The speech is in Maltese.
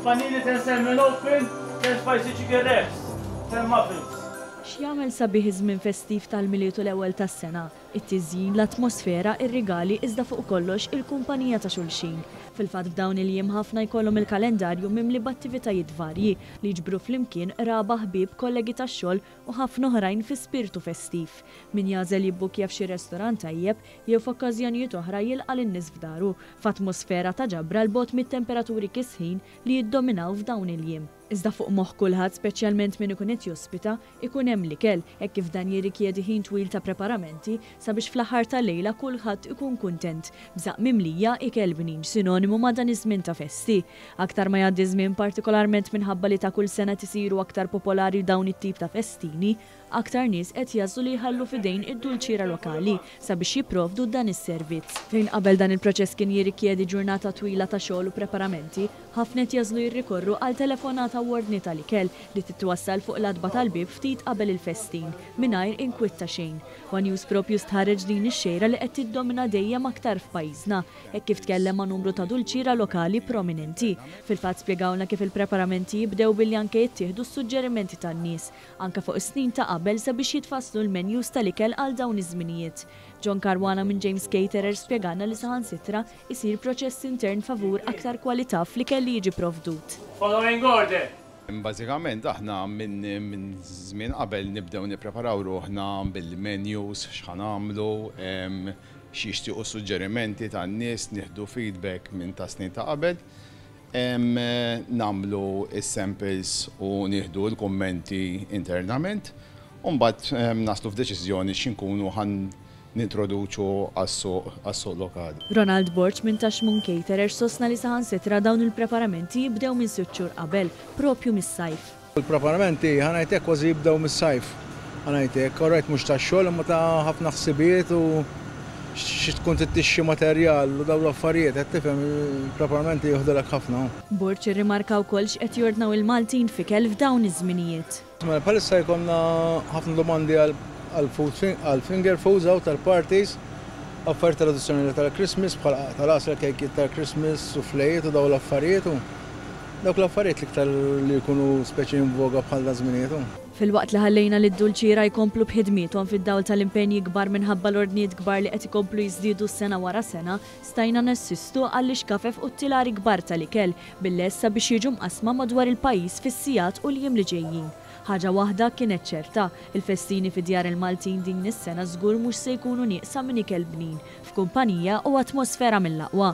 Panini 10 salmon open, 10 spicy chicken wraps, 10 muffins. X'jagħmel sabiħ iż-żmien festiv tal-milietu l-ewwel tas-sena, it-tiżjin, l-atmosfera, ir-rigali iżda fuq kollox il-kumpanija ta' xulxin. Fil-fatt f'dawn il-jiem ħafna jkollhom il-kalendarju mimli b'attivitajiet varji li jiġbru flimkien raba ħbieb, kollegi tax-xogħol u ħafna oħrajn fi spiritu festiv. Min jażel jibbukja f'xi restorant tajjeb jew f'okkażjonijiet oħra jilqa' lin-nies f'daru f'atmosfera ta' ġabra l-bogħod mit-temperaturi kisħin li jiddominaw f'dawn il-jiem. Iżda fuq moħħ kulħadd speċjalment min ikun qed jospita ikun hemm l-ikel hekk kif dan jirrikjedi ħin twil ta' preparamenti sabiex fl-aħħar tal-lejla kulħadd ikun kuntent b'żaq mimlija ikel bnin sinonimu ma' dan iż-żmien ta' festi. Aktar ma jgħaddi żmien partikolarment minħabba li ta' kull sena tisiru aktar popolari dawn it-tip ta' festini, aktar nies qed jażlu li jħallu f'idejn id-dulċiera lokali sabiex jipprovdu dan is-servizz. Fejn qabel dan il-proċess kien jirrikjedi ġurnata twila ta' xogħol u preparamenti, ħafna qed jażlu jirrikorru għal telefonata wordni tal-ikel li titwassal fuq l-adba tal-bib ftit qabel il-festin mingħajr inkwitta xejn. One News propju stħarreġ din ix-xejra li qed tiddomina dejjem aktar f'pajjiżna, hekk kif tkellem ma' numru ta' dulċiera lokali prominenti. Fil-fatt spjegawna kif il-preparamenti jibdew billi anke jittieħdu s-suġġerimenti tan-nies anke fuq is-snin ta' qabel sabiex jitfasslu l-menus tal-ikel għal dawn iż-żminijiet. John Caruana minn James Caterer spjegana li saħansitra isir proċess intern favur aktar kwalità fl-ikel li jiġi provdut. Following order. Bażikament aħna minn żmien qabel nibdew nippreparaw ruħna bil-menus x'ħan nagħmlu, xi jixtiequ suġġerimenti tan-nies, nieħdu feedback minn ta' snin ta' qabel, nagħmlu is-samples u nieħdu l-kummenti internament, u mbagħad naslu f'deċiżjoni x'inkunu ħan nintroduċu għas-suq lokali. Ronald Borch minn Tashmun Caterer sostna li saħansitra dawn il-preparamenti jibdew minn 6 xhur qabel, propju mis-sajf. Il-preparamenti ħanajtek kważi jibdew mis-sajf. Ħanajtek, orajt mhux tax-xogħol imma ta' ħafna ħsibiet u xi tkun tittixxi materjal u dawn l-affarijiet qed tifhem il-preparamenti jieħdulek ħafna. Borch irrimarka wkoll x'qed jordnaw il-Maltin f'ikel f'dawn iż-żminijiet. Bħalissa jkollna ħafna domandi għal-finger foods għaw tal-parties, affarijiet tradizzjonali tal-Christmas, bħal tal-asra kejkiet tal-Christmas, suflejiet u daw l-affarijiet. Dawk l-affarijiet liktar li jkunu speċi invoga bħal da żminijiet. Fil-waqt li ħallejna li d-dulċiera jkomplu b'ħidmithom fid-dawl tal-impenji kbar minħabba l-ordnijiet kbar li qed ikomplu jiżdiedu sena wara sena, stajna nassistu għall-ixkafef u t-tilari kbar tal-ikel bil-lessa biex jiġu mqasma madwar il-pajjiż fis-sigħat u l-jiem li ġejjin. Ħaġa waħda kienet ċerta, il-festini fid-djar il-Maltin din is-sena żgur mhux se jkunu nieqsa minn ikel bnin, f'kumpanija u atmosfera mill-aqwa.